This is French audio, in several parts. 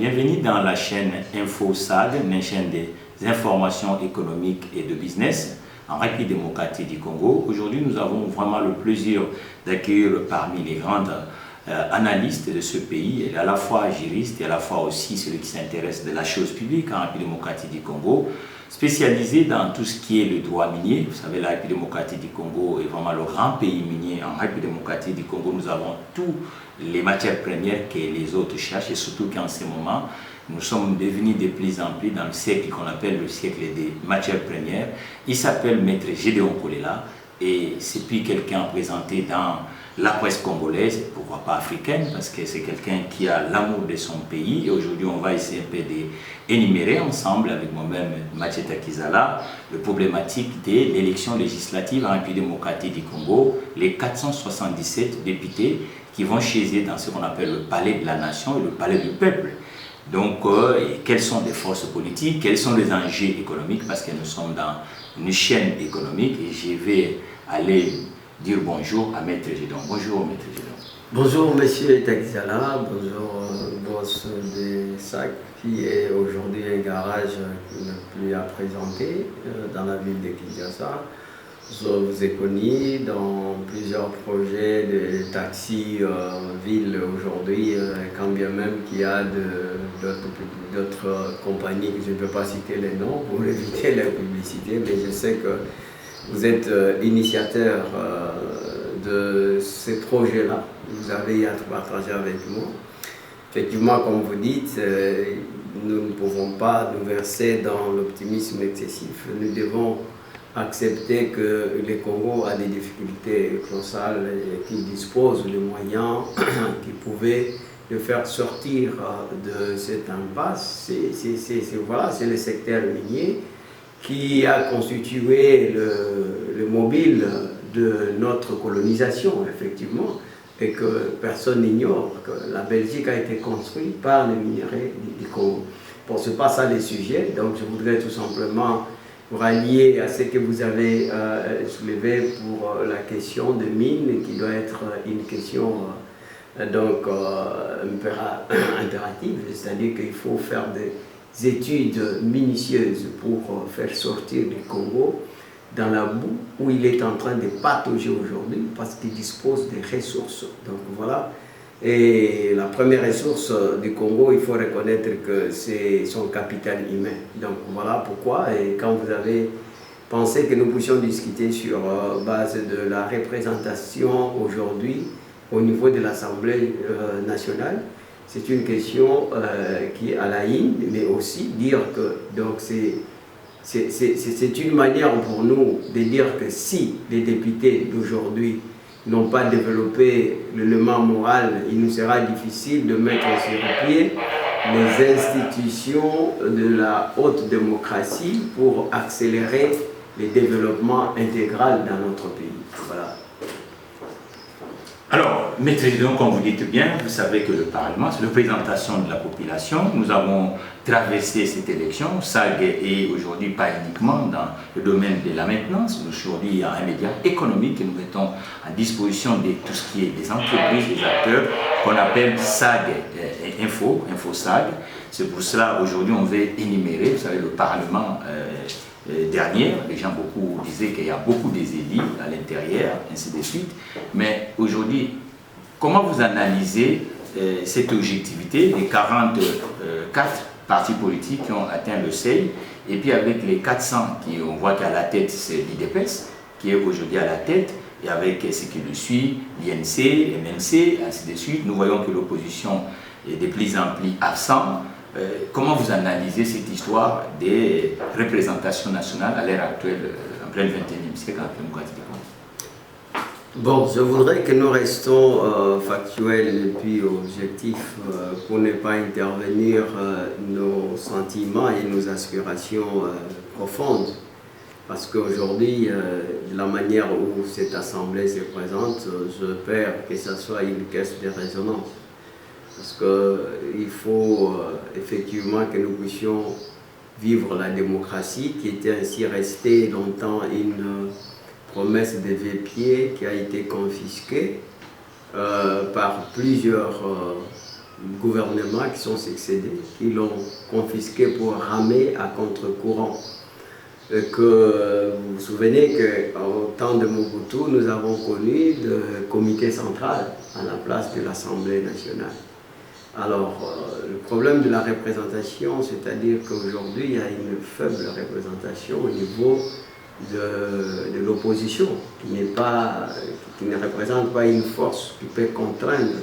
Bienvenue dans la chaîne InfoSAG, une chaîne des informations économiques et de business en République démocratique du Congo. Aujourd'hui, nous avons vraiment le plaisir d'accueillir parmi les grandes analystes de ce pays, et à la fois juristes et à la fois aussi celui qui s'intéresse de la chose publique en République démocratique du Congo, spécialisé dans tout ce qui est le droit minier. Vous savez, la République démocratique du Congo est vraiment le grand pays minier. En République démocratique du Congo, nous avons toutes les matières premières que les autres cherchent, et surtout qu'en ce moment, nous sommes devenus de plus en plus dans le siècle qu'on appelle le siècle des matières premières. Il s'appelle Maître Gédéon Kolela, et c'est puis quelqu'un présenté dans la presse congolaise, pourquoi pas africaine, parce que c'est quelqu'un qui a l'amour de son pays. Et aujourd'hui, on va essayer un peu d'énumérer ensemble avec moi-même, Mathieu Takizala, la problématique de l'élection législative en République démocratique du Congo, les 477 députés qui vont siéger dans ce qu'on appelle le palais de la nation et le palais du peuple. Donc, quelles sont les forces politiques, quels sont les enjeux économiques, parce que nous sommes dans une chaîne économique, et je vais aller dire bonjour à Maître Gédéon. Bonjour Maître Gédéon. Bonjour Monsieur Takizala, bonjour boss de SAC, qui est aujourd'hui un garage qui n'a plus à présenter dans la ville de Kinshasa. Je vous ai connu dans plusieurs projets de taxis ville aujourd'hui, quand bien même qu'il y a d'autres compagnies que je ne peux pas citer les noms pour éviter la publicité, mais je sais que vous êtes initiateur de ces projets-là. Vous avez à partager avec moi. Effectivement, comme vous dites, nous ne pouvons pas nous verser dans l'optimisme excessif. Nous devons accepter que le Congo a des difficultés colossales et qu'il dispose de moyens qui pouvaient le faire sortir de cette impasse. C'est le secteur minier qui a constitué le mobile de notre colonisation, effectivement, et que personne n'ignore que la Belgique a été construite par les minerais du Congo. Bon, ce n'est pas ça le sujet, donc je voudrais tout simplement vous rallier à ce que vous avez soulevé pour la question de mines, qui doit être une question impérative, c'est-à-dire qu'il faut faire des études minutieuses pour faire sortir le Congo dans la boue où il est en train de patauger aujourd'hui, parce qu'il dispose des ressources. Donc voilà. Et la première ressource du Congo, il faut reconnaître que c'est son capital humain. Donc voilà pourquoi. Et quand vous avez pensé que nous puissions discuter sur base de la représentation aujourd'hui au niveau de l'Assemblée nationale, c'est une question qui est à la ligne, mais aussi dire que c'est une manière pour nous de dire que si les députés d'aujourd'hui n'ont pas développé l'élément moral, il nous sera difficile de mettre sur pied les institutions de la haute démocratie pour accélérer le développement intégral dans notre pays. Voilà. Alors, Maître Gédéon, comme vous dites bien, vous savez que le Parlement, c'est la représentation de la population. Nous avons traversé cette élection. SAG est aujourd'hui pas uniquement dans le domaine de la maintenance. Aujourd'hui, il y a un média économique que nous mettons à disposition de tout ce qui est des entreprises, des acteurs, qu'on appelle SAG InfoSAG. C'est pour cela, aujourd'hui, on veut énumérer, vous savez, le Parlement dernière, les gens beaucoup disaient qu'il y a beaucoup des élites à l'intérieur, ainsi de suite. Mais aujourd'hui, comment vous analysez cette objectivité des 44 partis politiques qui ont atteint le seuil, et puis avec les 400 qui, on voit qu'à la tête, c'est l'IDPS, qui est aujourd'hui à la tête, et avec ce qui le suit, l'INC, MNC, ainsi de suite, nous voyons que l'opposition est de plus en plus absente. Comment vous analysez cette histoire des représentations nationales à l'ère actuelle, en plein 21e siècle, en démocratie du Congo? Bon, je voudrais que nous restons factuels et puis objectifs pour ne pas intervenir nos sentiments et nos aspirations profondes. Parce qu'aujourd'hui, de la manière où cette assemblée se présente, je perds que ce soit une caisse de résonance. Parce qu'il faut effectivement que nous puissions vivre la démocratie, qui était ainsi restée longtemps une promesse de vieux-pieds qui a été confisquée par plusieurs gouvernements qui sont succédés, qui l'ont confisqué pour ramer à contre-courant. Que vous vous souvenez qu'au temps de Mobutu, nous avons connu le comité central à la place de l'Assemblée nationale. Alors, le problème de la représentation, c'est-à-dire qu'aujourd'hui, il y a une faible représentation au niveau de l'opposition, qui ne représente pas une force qui peut contraindre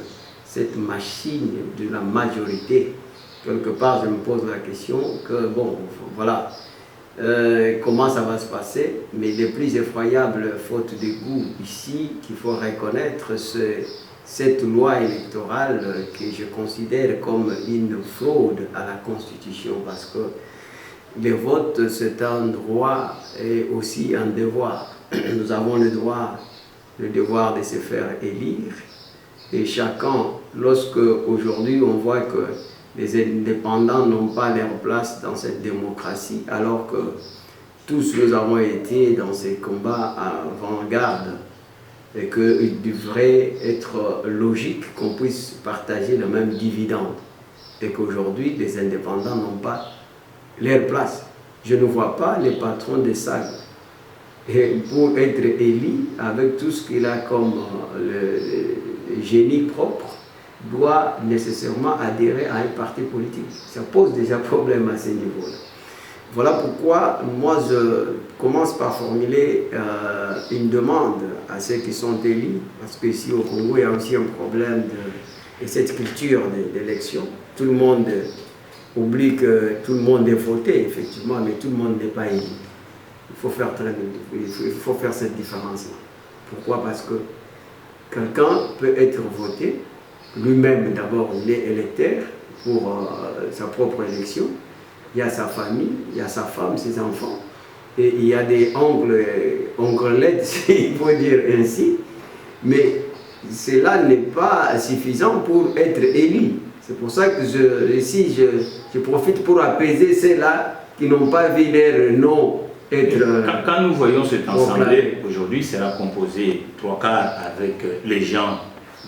cette machine de la majorité. Quelque part, je me pose la question que, bon, voilà, comment ça va se passer, mais les plus effroyables fautes de goût ici qu'il faut reconnaître, c'est cette loi électorale que je considère comme une fraude à la Constitution, parce que le vote, c'est un droit et aussi un devoir. Nous avons le devoir de se faire élire, et chacun, lorsque aujourd'hui on voit que les indépendants n'ont pas leur place dans cette démocratie, alors que tous nous avons été dans ces combats avant-garde, et qu'il devrait être logique qu'on puisse partager le même dividende, et qu'aujourd'hui les indépendants n'ont pas leur place. Je ne vois pas les patrons des SAG, et pour être élu avec tout ce qu'il a comme le génie propre, doit nécessairement adhérer à un parti politique. Ça pose déjà problème à ce niveau-là. Voilà pourquoi moi je commence par formuler une demande à ceux qui sont élus, parce qu'ici au Congo il y a aussi un problème de cette culture d'élection. Tout le monde oublie que tout le monde est voté, effectivement, mais tout le monde n'est pas élu. Il faut faire cette différence-là. Pourquoi? Parce que quelqu'un peut être voté, lui-même d'abord il est électeur pour sa propre élection, il y a sa famille, il y a sa femme, ses enfants, et il y a des onglettes, il faut dire ainsi, mais cela n'est pas suffisant pour être élu. C'est pour ça que je profite pour apaiser ceux-là qui n'ont pas vu leur nom être... Quand nous voyons cette assemblée, aujourd'hui, sera composé 3/4 avec les gens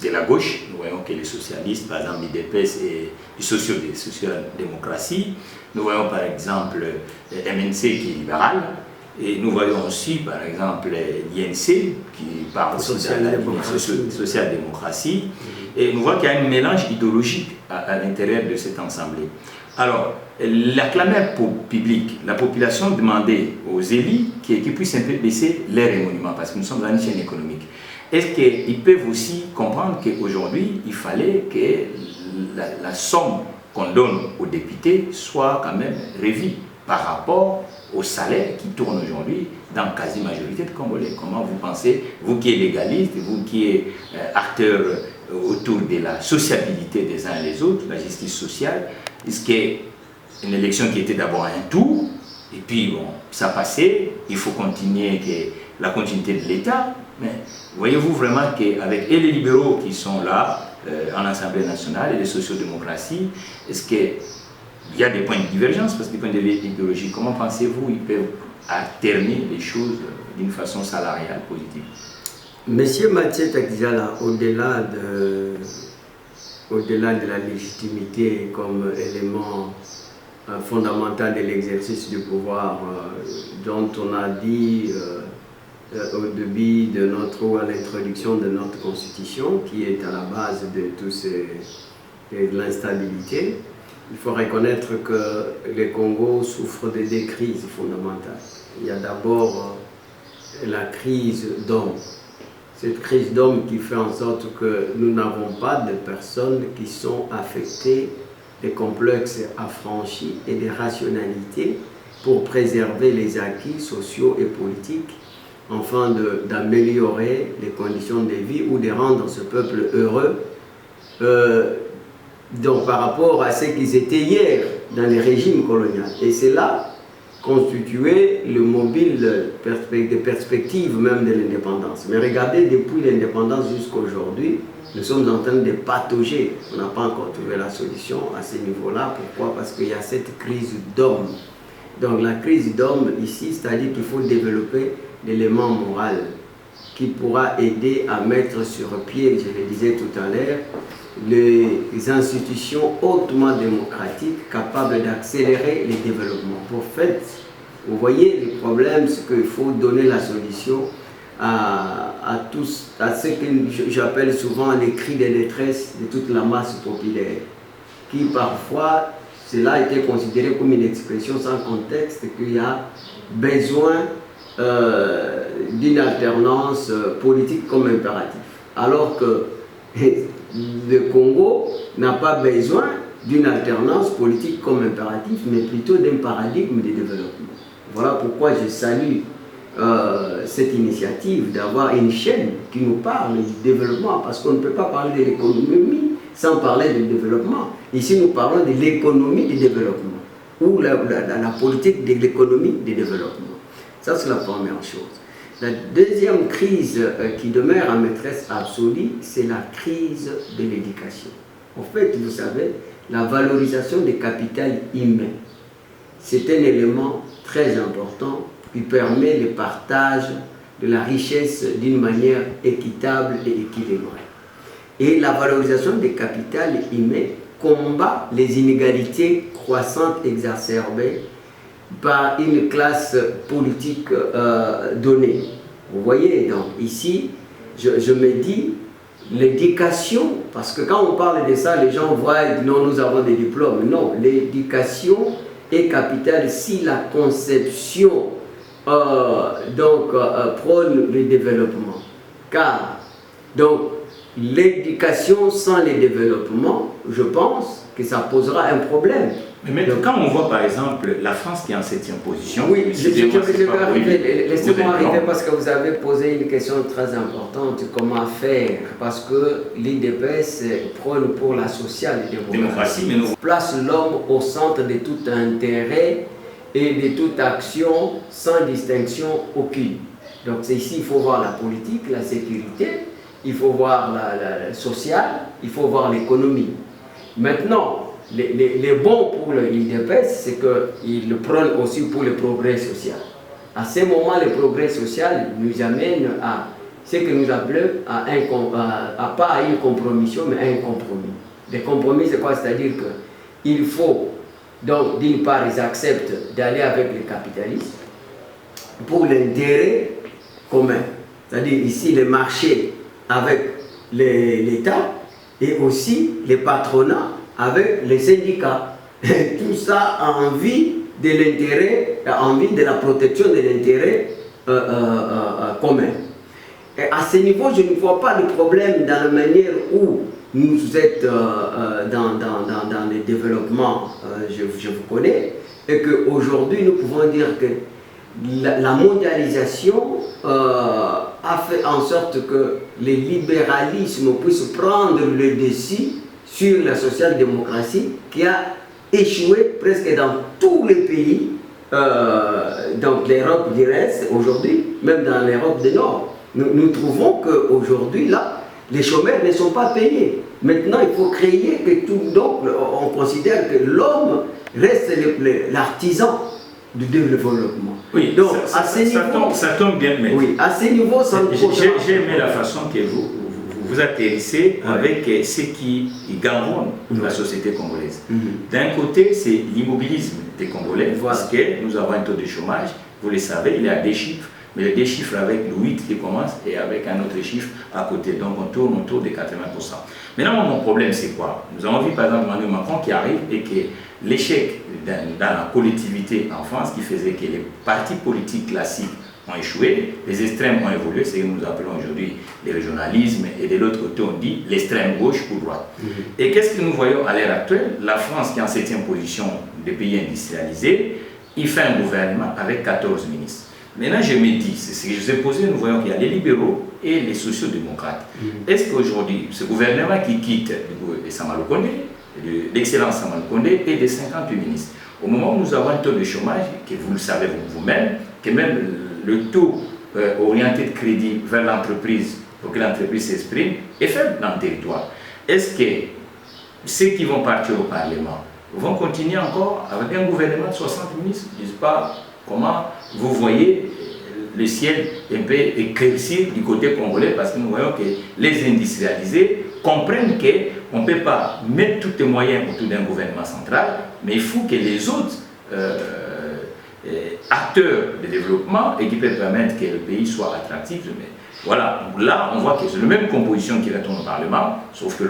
de la gauche. Nous voyons que les socialistes, par exemple l'IDPS et les social-démocratie. Nous voyons par exemple MNC qui est libéral. Et nous voyons aussi par exemple l'INC qui parle aussi de la social-démocratie. Et nous voyons qu'il y a un mélange idéologique à l'intérieur de cette assemblée. Alors, la clameur publique, la population demandait aux élus qu'ils puissent un peu baisser leur émolument parce que nous sommes dans une chaîne économique. Est-ce qu'ils peuvent aussi comprendre qu'aujourd'hui, il fallait que la somme qu'on donne aux députés soit quand même revue par rapport au salaire qui tourne aujourd'hui dans la quasi-majorité de Congolais? Comment vous pensez, vous qui êtes légaliste, vous qui êtes acteur autour de la sociabilité des uns et des autres, la justice sociale, est-ce qu'une élection qui était d'abord un tour, et puis bon, ça passait, il faut continuer la continuité de l'État, mais voyez-vous vraiment qu'avec les libéraux qui sont là en Assemblée nationale et les sociodémocraties, est-ce qu'il y a des points de divergence parce que du point de vue idéologique, comment pensez-vous qu'ils peuvent alterner les choses d'une façon salariale positive? Monsieur Mathieu Takzala, au-delà de la légitimité comme élément fondamental de l'exercice du pouvoir dont on a dit au début de à l'introduction de notre constitution, qui est à la base de de l'instabilité, il faut reconnaître que le Congo souffre de deux crises fondamentales. Il y a d'abord la crise d'hommes. Cette crise d'hommes qui fait en sorte que nous n'avons pas de personnes qui sont affectées des complexes affranchis et des rationalités pour préserver les acquis sociaux et politiques, afin d'améliorer les conditions de vie ou de rendre ce peuple heureux. Donc par rapport à ce qu'ils étaient hier dans les régimes coloniaux. Et c'est là constituer le mobile des perspectives même de l'indépendance. Mais regardez, depuis l'indépendance jusqu'à aujourd'hui, nous sommes en train de patauger. On n'a pas encore trouvé la solution à ce niveau-là. Pourquoi? Parce qu'il y a cette crise d'hommes. Donc la crise d'hommes ici, c'est-à-dire qu'il faut développer l'élément moral. qui pourra aider à mettre sur pied, je le disais tout à l'heure, les institutions hautement démocratiques capables d'accélérer les développements. Pour fait, vous voyez, le problème, c'est qu'il faut donner la solution à ce que j'appelle souvent les cris de détresse de toute la masse populaire, qui parfois, cela a été considéré comme une expression sans contexte, qu'il y a besoin d'une alternance politique comme impératif. Alors que le Congo n'a pas besoin d'une alternance politique comme impératif, mais plutôt d'un paradigme de développement. Voilà pourquoi je salue cette initiative d'avoir une chaîne qui nous parle du développement, parce qu'on ne peut pas parler de l'économie sans parler du développement. Ici, nous parlons de l'économie du développement, ou la politique de l'économie du développement. Ça, c'est la première chose. La deuxième crise qui demeure en maîtresse absolue, c'est la crise de l'éducation. En fait, vous savez, la valorisation des capitals humains, c'est un élément très important qui permet le partage de la richesse d'une manière équitable et équilibrée. Et la valorisation des capitals humains combat les inégalités croissantes exacerbées par une classe politique donnée. Vous voyez, donc ici, je me dis, l'éducation, parce que quand on parle de ça, les gens voient, non, nous avons des diplômes. Non, l'éducation est capitale si la conception prône le développement. Car, donc, l'éducation sans le développement, je pense que ça posera un problème. Mais quand on voit par exemple la France qui est en 7e position, oui, je vais arriver, laissez-moi arriver parce que vous avez posé une question très importante, comment faire, parce que l'IDPS prône pour la social-démocratie, place l'homme au centre de tout intérêt et de toute action sans distinction aucune. Donc c'est ici, il faut voir la politique, la sécurité, il faut voir la sociale, il faut voir l'économie. Maintenant, les bons pour l'IDPS, c'est qu'ils le prennent aussi pour le progrès social. À ce moment, le progrès social nous amène à ce que nous appelons pas à une compromission, mais à un compromis. Le compromis, c'est quoi? C'est-à-dire qu'il faut, donc, d'une part, ils acceptent d'aller avec le capitalisme pour l'intérêt commun. C'est-à-dire ici, le marché avec l'État et aussi les patronats avec les syndicats. Tout ça a envie de l'intérêt, a envie de la protection de l'intérêt commun. Et à ce niveau, je ne vois pas de problème dans la manière où vous êtes dans le développement, je vous connais, et qu'aujourd'hui nous pouvons dire que la mondialisation a fait en sorte que le libéralisme puisse prendre le dessus sur la social-démocratie qui a échoué presque dans tous les pays, donc l'Europe du reste aujourd'hui, même dans l'Europe du Nord. Nous trouvons qu'aujourd'hui, là, les chômeurs ne sont pas payés. Maintenant, il faut créer que tout, donc on considère que l'homme reste l'artisan du développement. Oui, donc ça tombe bien, mais oui, à ce niveau, ça j'ai aimé la façon que vous atterrissez avec ce qui gangrenent la société congolaise. D'un côté, c'est l'immobilisme des Congolais, parce que nous avons un taux de chômage, vous le savez, il est à 2 chiffres, mais les 2 chiffres avec le 8 qui commence et avec un autre chiffre à côté. Donc on tourne autour de 80%. Maintenant, mon problème, c'est quoi? Nous avons vu par exemple Emmanuel Macron qui arrive et que l'échec dans la collectivité en France qui faisait que les partis politiques classiques ont échoué, les extrêmes ont évolué, c'est ce que nous appelons aujourd'hui le régionalisme, et de l'autre côté on dit l'extrême gauche ou droite. Et qu'est-ce que nous voyons à l'heure actuelle? La France qui est en 7e position des pays industrialisés, il fait un gouvernement avec 14 ministres. Maintenant je me dis, c'est ce que je vous ai posé, nous voyons qu'il y a les libéraux et les sociaux-démocrates. Est-ce qu'aujourd'hui, ce gouvernement qui quitte de Sama Lukonde, de l'excellent Sama Lukonde et des 58 ministres, au moment où nous avons un taux de chômage, que vous le savez vous-même, que même le taux orienté de crédit vers l'entreprise, pour que l'entreprise s'exprime, est faible dans le territoire. Est-ce que ceux qui vont partir au Parlement vont continuer encore avec un gouvernement de 60 ministres? Je ne sais pas comment vous voyez le ciel un peu éclairci du côté congolais, parce que nous voyons que les industrialisés comprennent qu'on ne peut pas mettre tous les moyens autour d'un gouvernement central, mais il faut que les autres acteurs de développement et qui peuvent permettre que le pays soit attractif. Mais voilà, donc là on voit que c'est la même composition qui retourne au Parlement, sauf que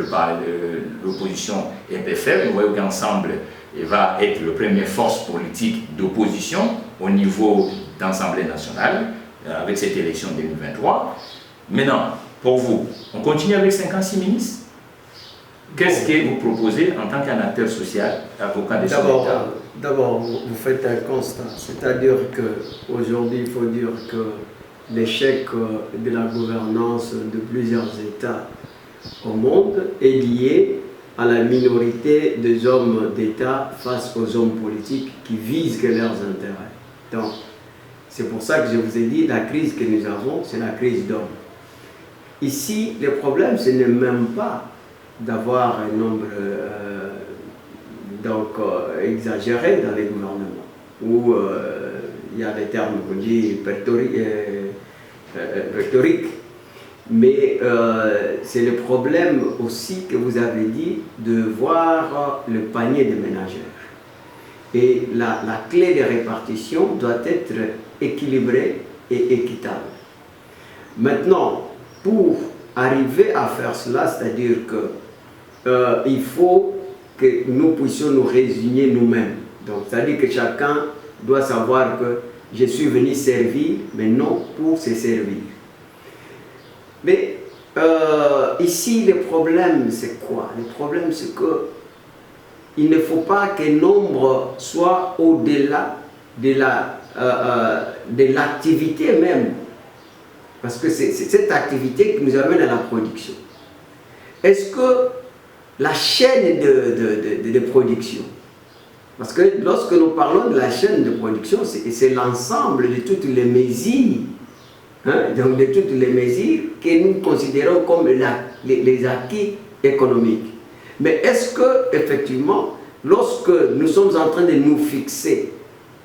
l'opposition est un peu faible. Nous voyons qu'ensemble il va être la première force politique d'opposition au niveau d'Assemblée nationale avec cette élection 2023. Maintenant, pour vous, on continue avec 56 ministres. Qu'est-ce que vous proposez en tant qu'un acteur social, avocat des États? D'abord, vous faites un constat, c'est-à-dire qu'aujourd'hui, il faut dire que l'échec de la gouvernance de plusieurs États au monde est lié à la minorité des hommes d'État face aux hommes politiques qui visent que leurs intérêts. Donc, c'est pour ça que je vous ai dit, la crise que nous avons, c'est la crise d'hommes. Ici, le problème, ce n'est même pas d'avoir un nombre exagéré dans les gouvernements, où il y a des termes qu'on dit rhétorique. Mais c'est le problème aussi que vous avez dit de voir le panier des ménagères. Et la clé de répartition doit être équilibrée et équitable. Maintenant, pour arriver à faire cela, c'est-à-dire qu'il faut que nous puissions nous résigner nous-mêmes. Donc, c'est-à-dire que chacun doit savoir que je suis venu servir, mais non pour se servir. Mais ici, le problème, c'est quoi? Le problème, c'est qu'il ne faut pas qu'un nombre soit au-delà de l'activité même. Parce que c'est cette activité qui nous amène à la production. Est-ce que la chaîne de production, parce que lorsque nous parlons de la chaîne de production, c'est l'ensemble de toutes les mesures, donc de toutes les mesures que nous considérons comme les acquis économiques. Mais est-ce que, effectivement, lorsque nous sommes en train de nous fixer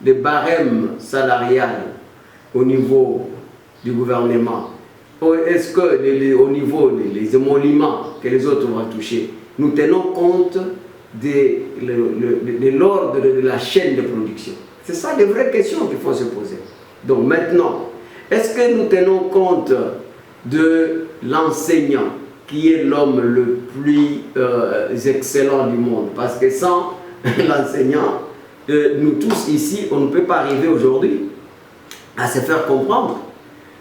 des barèmes salariales au niveau du gouvernement, est-ce qu'au niveau des émoluments que les autres vont toucher, nous tenons compte de l'ordre de la chaîne de production? C'est ça les vraies questions qu'il faut se poser. Donc maintenant, est-ce que nous tenons compte de l'enseignant qui est l'homme le plus excellent du monde? Parce que sans l'enseignant, nous tous ici, on ne peut pas arriver aujourd'hui à se faire comprendre.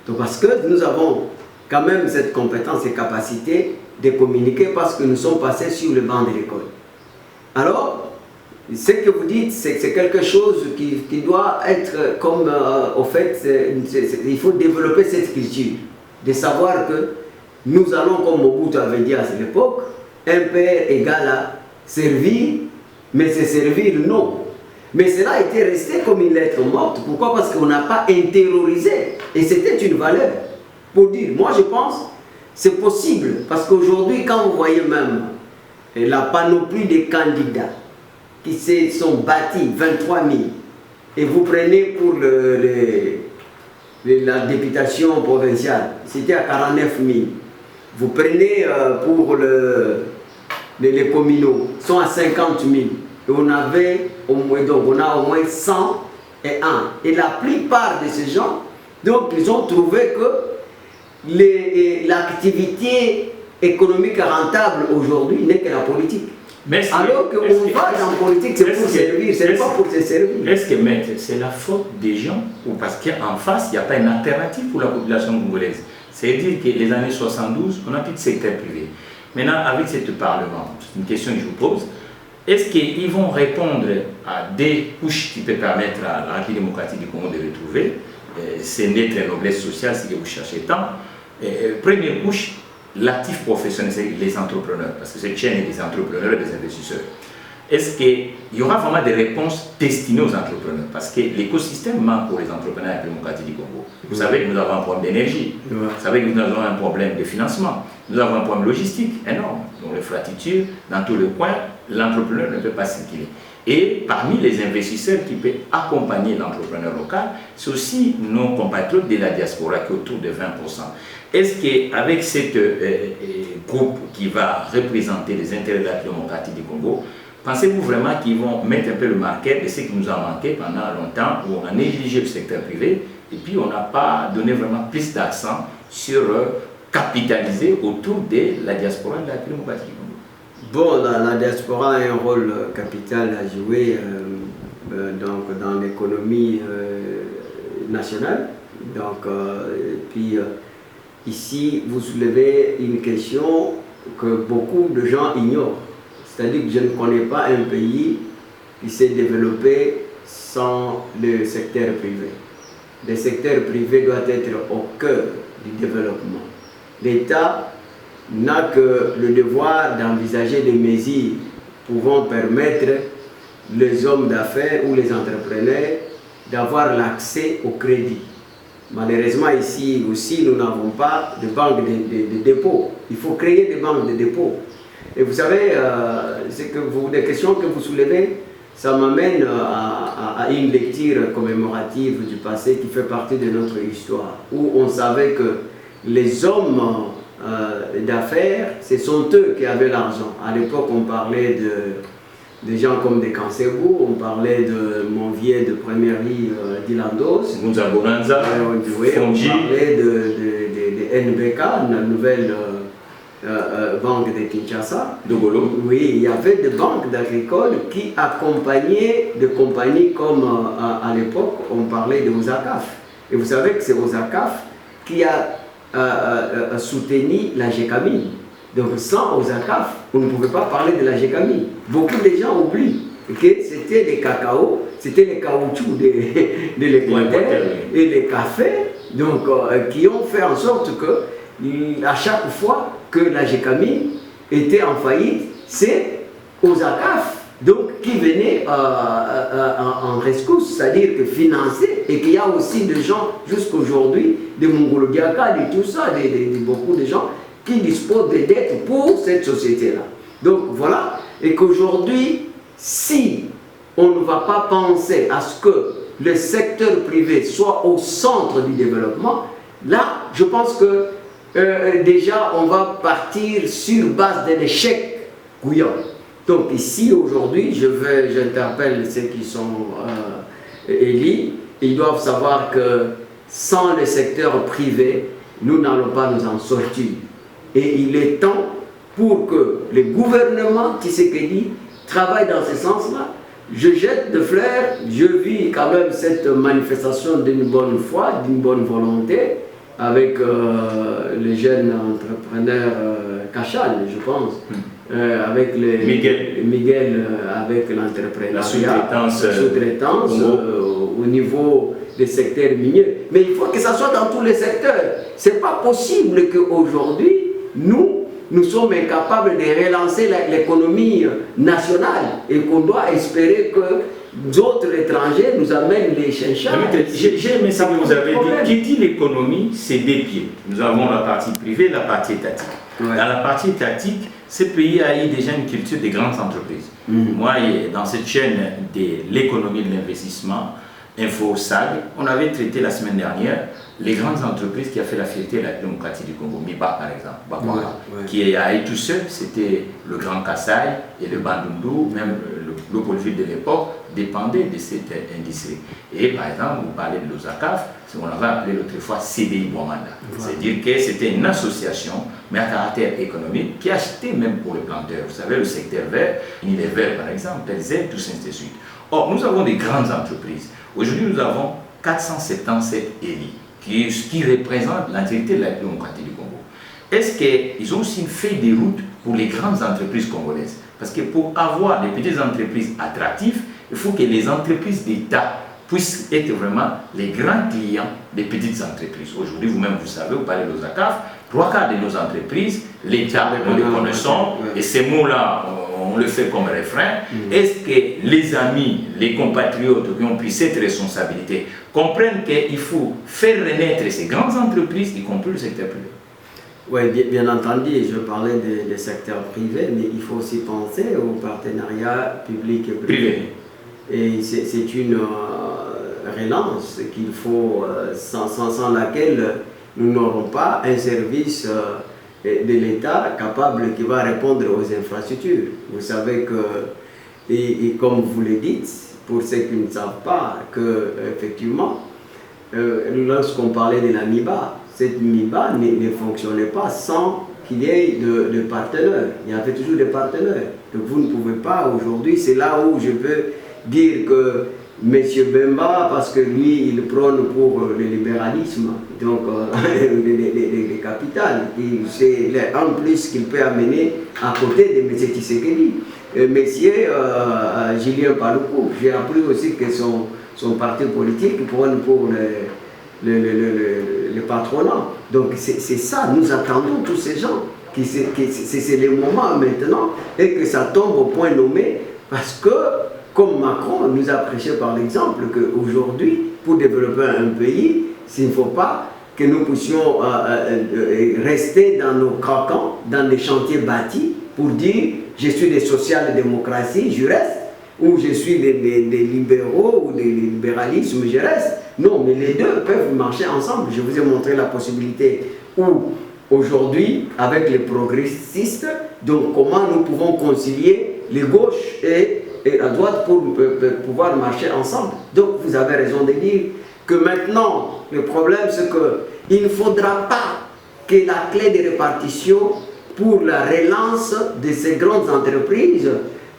Donc parce que nous avons quand même cette compétence et capacité de communiquer parce que nous sommes passés sur le banc de l'école. Alors, ce que vous dites, c'est quelque chose qui doit être comme, au fait, il faut développer cette culture, de savoir que nous allons, comme Mobutu avait dit à cette époque, un père égal à servir, mais c'est servir non. Mais cela a été resté comme une lettre morte. Pourquoi? Parce qu'on n'a pas intériorisé. Et c'était une valeur. Pour dire, moi je pense, c'est possible. Parce qu'aujourd'hui, quand vous voyez même la panoplie des candidats qui se sont bâtis, 23 000, et vous prenez pour la députation provinciale, c'était à 49 000. Vous prenez pour les communaux, sont à 50 000. Et on avait au moins, donc on a au moins 101. Et la plupart de ces gens, donc ils ont trouvé que l'activité économique rentable aujourd'hui n'est que la politique. Alors qu'on va dans la politique, c'est pour servir, c'est pas pour se servir. Est-ce que, maître, c'est la faute des gens ou parce qu'en face, il n'y a pas une alternative pour la population congolaise? C'est-à-dire que les années 72, on n'a plus de secteur privé. Maintenant, avec ce Parlement, c'est une question que je vous pose. Est-ce qu'ils vont répondre à des couches qui peuvent permettre à la République démocratique du Congo de retrouver c'est naître la noblesse sociale, c'est que vous cherchez tant. Première couche, l'actif professionnel, c'est les entrepreneurs, parce que cette chaîne est des entrepreneurs et des investisseurs. Est-ce qu'il y aura vraiment des réponses destinées aux entrepreneurs? Parce que l'écosystème manque pour les entrepreneurs et démocratique du Congo. Vous savez que nous avons un problème d'énergie, vous savez que nous avons un problème de financement, nous avons un problème logistique énorme. Donc les infrastructures, dans tous les coins, l'entrepreneur ne peut pas circuler. Et parmi les investisseurs qui peuvent accompagner l'entrepreneur local, c'est aussi nos compatriotes de la diaspora qui est autour de 20%. Est-ce qu'avec ce groupe qui va représenter les intérêts de la démocratie du Congo, pensez-vous vraiment qu'ils vont mettre un peu le marquet de ce qui nous a manqué pendant longtemps, où on a négligé le secteur privé et puis on n'a pas donné vraiment plus d'accent sur capitaliser autour de la diaspora de la démocratie du Congo? Bon, la diaspora a un rôle capital à jouer donc, dans l'économie nationale. Donc, ici, vous soulevez une question que beaucoup de gens ignorent. C'est-à-dire que je ne connais pas un pays qui s'est développé sans le secteur privé. Le secteur privé doit être au cœur du développement. L'État n'a que le devoir d'envisager des mesures pouvant permettre les hommes d'affaires ou les entrepreneurs d'avoir l'accès au crédit. Malheureusement, ici aussi, nous n'avons pas de banque de dépôt. Il faut créer des banques de dépôt. Et vous savez, les questions que vous soulevez, ça m'amène à une lecture commémorative du passé qui fait partie de notre histoire, où on savait que les hommes d'affaires, ce sont eux qui avaient l'argent. À l'époque, on parlait de gens comme des Kansebou, on parlait de Monvier de première ligne d'Ilandos, on parlait de NBK, la nouvelle banque de Kinshasa. De Golo. Oui, il y avait des banques agricoles qui accompagnaient des compagnies comme à l'époque, on parlait de Osakaf. Et vous savez que c'est Osakaf qui a soutenu la GECAMI. Donc sans Osakaf, on ne pouvait pas parler de la GECAMI. Beaucoup de gens oublient que c'était les cacao, c'était les caoutchoucs de l'Équateur et les cafés donc, qui ont fait en sorte que à chaque fois que la GECAMI était en faillite, c'est Osakaf donc, qui venait en rescousse, c'est-à-dire que financer, et qu'il y a aussi des gens jusqu'aujourd'hui, des Mongolo-Diaka, et tout ça, beaucoup de gens qui disposent des dettes pour cette société-là. Donc voilà, et qu'aujourd'hui, si on ne va pas penser à ce que le secteur privé soit au centre du développement, là, je pense que déjà, on va partir sur base d'un échec couillant. Donc ici, aujourd'hui, j'interpelle ceux qui sont élus, ils doivent savoir que sans le secteur privé, nous n'allons pas nous en sortir. Et il est temps pour que le gouvernement Tshisekedi travaille dans ce sens-là. Je jette de fleurs, je vis quand même cette manifestation d'une bonne foi, d'une bonne volonté, avec les jeunes entrepreneurs Kachal, je pense, avec Miguel avec l'entrepreneuriat, la sous-traitance au niveau des secteurs miniers. Mais il faut que ça soit dans tous les secteurs. Ce n'est pas possible qu'aujourd'hui, nous sommes incapables de relancer l'économie nationale et qu'on doit espérer que d'autres étrangers nous amènent les chinchas. J'ai aimé ça que vous avez dit. Qui dit l'économie, c'est des pieds. Nous avons la partie privée et la partie étatique. Ouais. Dans la partie étatique, ce pays a eu déjà une culture des grandes entreprises. Moi, dans cette chaîne de l'économie de l'investissement, InfoSAG, on avait traité la semaine dernière les grandes entreprises qui ont fait la fierté de la démocratie du Congo. MIBA par exemple, Bakwara, qui a eu tout seul, c'était le Grand Kassai et le Bandundu, même le Polville de l'époque, dépendait de cette industrie. Et par exemple, vous parlez de l'Osakaf, ce qu'on avait appelé l'autre fois CDI Bouamanda. C'est-à-dire que c'était une association, mais à caractère économique, qui achetait même pour les planteurs. Vous savez, le secteur vert, Unilever par exemple, Telzet, tout ça, de suite. Or, nous avons des grandes entreprises. Aujourd'hui, nous avons 477 élus qui représentent l'entièreté de la démocratie du Congo. Est-ce qu'ils ont aussi une feuille de route pour les grandes entreprises congolaises? Parce que pour avoir des petites entreprises attractives, il faut que les entreprises d'État puissent être vraiment les grands clients des petites entreprises. Aujourd'hui, vous-même, vous savez, vous parlez de l'Osakaf, 3/4 de nos entreprises, l'État, nous les connaissons, et ces mots-là, on le fait comme refrain. Est-ce que les amis, les compatriotes qui ont pris cette responsabilité comprennent qu'il faut faire renaître ces grandes entreprises, y compris le secteur privé? Oui, bien entendu, je parlais des secteurs privés, mais il faut aussi penser au partenariat public et privé. Et c'est une relance qu'il faut, sans laquelle nous n'aurons pas un service de l'État capable qui va répondre aux infrastructures. Vous savez que, et comme vous le dites, pour ceux qui ne savent pas, que effectivement, lorsqu'on parlait de la MIBA, cette MIBA ne fonctionnait pas sans qu'il y ait de partenaires. Il y avait toujours des partenaires. Donc vous ne pouvez pas aujourd'hui, c'est là où je peux dire que M. Bemba, parce que lui, il prône pour le libéralisme, donc les capitales, c'est en plus qu'il peut amener à côté de M. Tshisekedi. M. Julien Paluku, j'ai appris aussi que son parti politique prône pour le patronat. Donc c'est ça, nous attendons tous ces gens, c'est le moment maintenant et que ça tombe au point nommé parce que, comme Macron nous a prêché par l'exemple, qu'aujourd'hui, pour développer un pays, il ne faut pas que nous puissions rester dans nos cocons, dans les chantiers bâtis, pour dire je suis des social-démocraties, je reste, ou je suis des libéraux ou des libéralismes, je reste. Non, mais les deux peuvent marcher ensemble. Je vous ai montré la possibilité où, aujourd'hui, avec les progressistes, donc comment nous pouvons concilier les gauches et la droite pour pouvoir marcher ensemble. Donc vous avez raison de dire que maintenant, le problème c'est qu'il ne faudra pas que la clé de répartition pour la relance de ces grandes entreprises,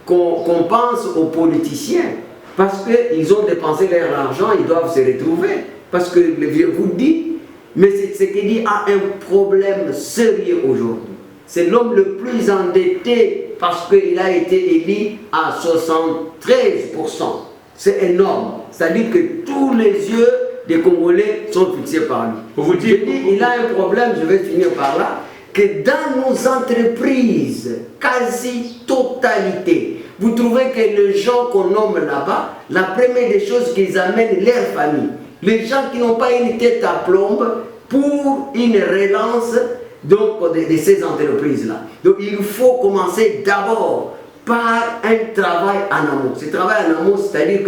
qu'on pense aux politiciens, parce qu'ils ont dépensé leur argent, ils doivent se retrouver. Parce que je vous dis, mais ce qu'il dit a un problème sérieux aujourd'hui. C'est l'homme le plus endetté parce qu'il a été élu à 73%. C'est énorme. C'est-à-dire que tous les yeux des Congolais sont fixés par lui. Vous dites, je dis, il a un problème, je vais finir par là, que dans nos entreprises, quasi-totalité, vous trouvez que les gens qu'on nomme là-bas, la première des choses qu'ils amènent leur famille. Les gens qui n'ont pas une tête à plombe pour une relance donc, de ces entreprises-là. Donc il faut commencer d'abord par un travail en amont. Ce travail en amont, c'est-à-dire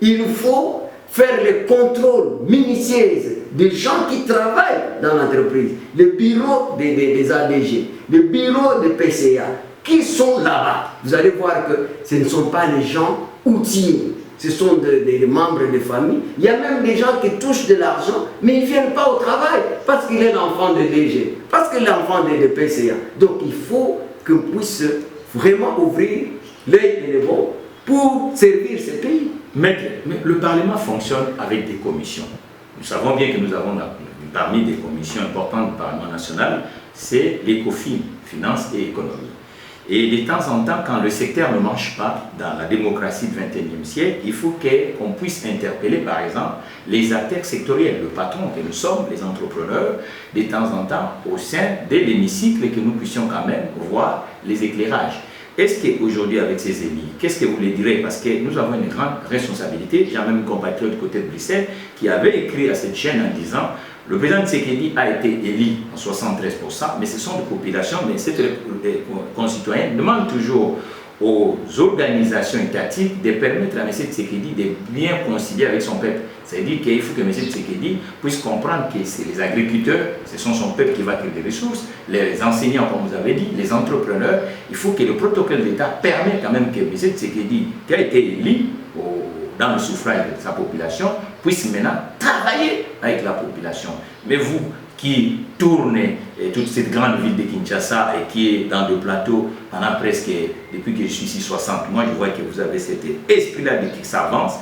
qu'il faut faire le contrôle minutieux des gens qui travaillent dans l'entreprise, les bureaux des ADG, les bureaux des PCA, qui sont là-bas. Vous allez voir que ce ne sont pas les gens outillés, ce sont des membres de famille. Il y a même des gens qui touchent de l'argent, mais ils ne viennent pas au travail parce qu'il est l'enfant de DG, parce qu'il est l'enfant de PCA. Donc il faut qu'on puisse vraiment ouvrir l'œil et les bons pour servir ce pays. Mais le Parlement fonctionne avec des commissions. Nous savons bien que nous avons parmi des commissions importantes du Parlement national, c'est l'ECOFIN, Finances et Économie. Et de temps en temps, quand le secteur ne marche pas dans la démocratie du XXIe siècle, il faut qu'on puisse interpeller, par exemple, les acteurs sectoriels, le patron que nous sommes, les entrepreneurs, de temps en temps, au sein de l'hémicycle, que nous puissions quand même voir les éclairages. Est-ce qu'aujourd'hui, avec ces élus, qu'est-ce que vous les direz? Parce que nous avons une grande responsabilité. J'ai même un compatriote du côté de Bruxelles qui avait écrit à cette chaîne en disant le président Tshisekedi a été élu en 73%, mais ce sont des populations, mais ces concitoyens demandent toujours aux organisations étatiques de permettre à M. Tshisekedi de bien concilier avec son peuple. C'est-à-dire qu'il faut que M. Tshisekedi puisse comprendre que c'est les agriculteurs, ce sont son peuple qui va créer des ressources, les enseignants, comme vous avez dit, les entrepreneurs. Il faut que le protocole d'État permette quand même que M. Tshisekedi, qui a été élu dans le suffrage de sa population, puisse maintenant travailler avec la population. Mais vous qui tournez toute cette grande ville de Kinshasa et qui est dans le plateau pendant presque, depuis que je suis ici 60 mois, je vois que vous avez cet esprit-là de que ça avance.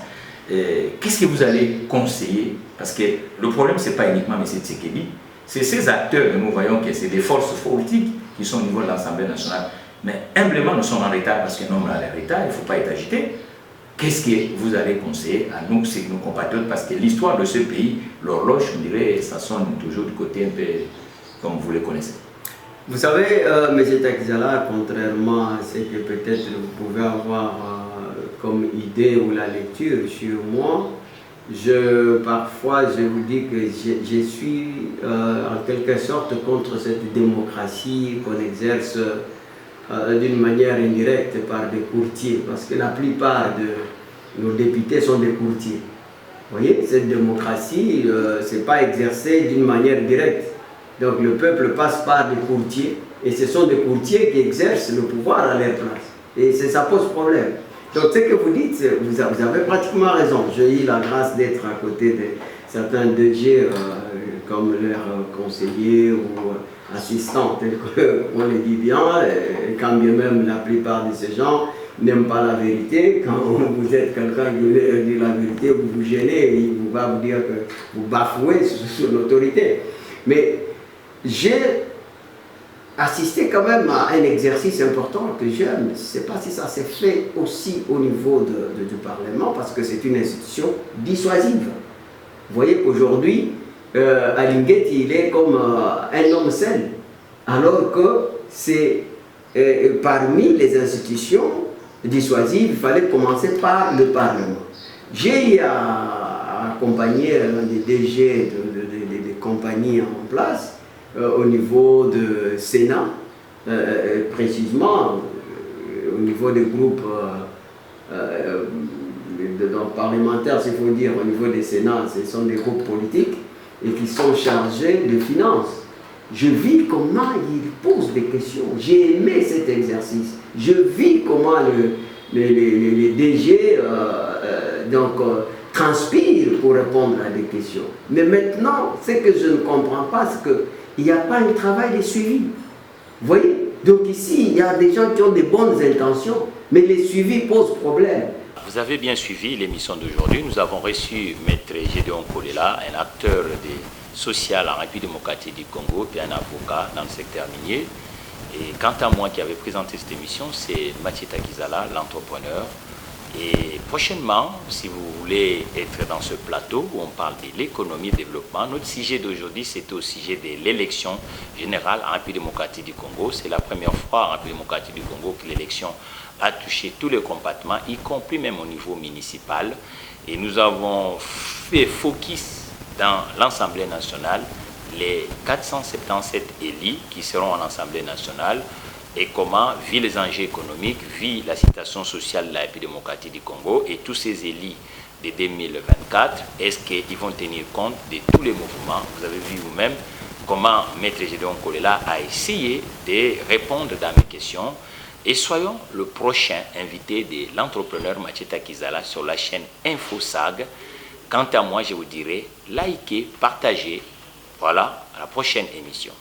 Qu'est-ce que vous allez conseiller? Parce que le problème, ce n'est pas uniquement M. Tshisekedi, c'est ces acteurs que nous voyons que c'est des forces politiques qui sont au niveau de l'Assemblée nationale. Mais humblement, nous sommes en retard parce que nous sommes en retard, il ne faut pas être agité. Qu'est-ce que vous allez conseiller à nous, c'est nos compatriotes? Parce que l'histoire de ce pays, l'horloge, on dirait, ça sonne toujours du côté un peu comme vous le connaissez. Vous savez, M. Takizala, contrairement à ce que peut-être vous pouvez avoir comme idée ou la lecture sur moi, Parfois, je vous dis que je suis en quelque sorte contre cette démocratie qu'on exerce d'une manière indirecte par des courtiers, parce que la plupart de nos députés sont des courtiers. Vous voyez, cette démocratie, ce n'est pas exercée d'une manière directe. Donc le peuple passe par des courtiers, et ce sont des courtiers qui exercent le pouvoir à leur place. Et ça pose problème. Donc ce que vous dites, vous avez pratiquement raison. J'ai eu la grâce d'être à côté de certains DG comme leurs conseillers ou assistants, tel qu'on le dit bien, et quand bien même la plupart de ces gens n'aiment pas la vérité. Quand vous êtes quelqu'un qui veut dire la vérité, vous vous gênez, et il va vous dire que vous bafouez sur l'autorité. Mais j'ai assisté quand même à un exercice important que j'aime. Je ne sais pas si ça s'est fait aussi au niveau du Parlement, parce que c'est une institution dissuasive. Vous voyez qu'aujourd'hui, Alinguet, il est comme un homme seul, alors que c'est parmi les institutions dissuasives, il fallait commencer par le Parlement. J'ai accompagné l'un des DG des compagnies en place, au niveau du Sénat, précisément au niveau des groupes parlementaires, s'il faut dire, au niveau des Sénats, ce sont des groupes politiques et qui sont chargés de finances. Je vis comment ils posent des questions. J'ai aimé cet exercice. Je vis comment les DG transpirent pour répondre à des questions. Mais maintenant, ce que je ne comprends pas, c'est qu'il n'y a pas un travail de suivi. Vous voyez? Donc ici, il y a des gens qui ont de bonnes intentions, mais les suivis posent problème. Vous avez bien suivi l'émission d'aujourd'hui. Nous avons reçu Maître Gédéon Kolela, un acteur social en République démocratique du Congo, et un avocat dans le secteur minier. Et quant à moi qui avais présenté cette émission, c'est Macheta Kizala, l'entrepreneur. Et prochainement, si vous voulez être dans ce plateau où on parle de l'économie et du développement, notre sujet d'aujourd'hui, c'était au sujet de l'élection générale en République démocratique du Congo. C'est la première fois en République démocratique du Congo que l'élection a touché tous les compartiments, y compris même au niveau municipal. Et nous avons fait focus dans l'Assemblée nationale les 477 élus qui seront en Assemblée nationale et comment vit les enjeux économiques, vit la situation sociale de la République démocratique du Congo et tous ces élus de 2024, est-ce qu'ils vont tenir compte de tous les mouvements? Vous avez vu vous-même comment Maître Gédéon Kolela a essayé de répondre dans mes questions. Et soyons le prochain invité de l'entrepreneur Macheta Kizala sur la chaîne InfoSag. Quant à moi, je vous dirai, likez, partagez. Voilà, à la prochaine émission.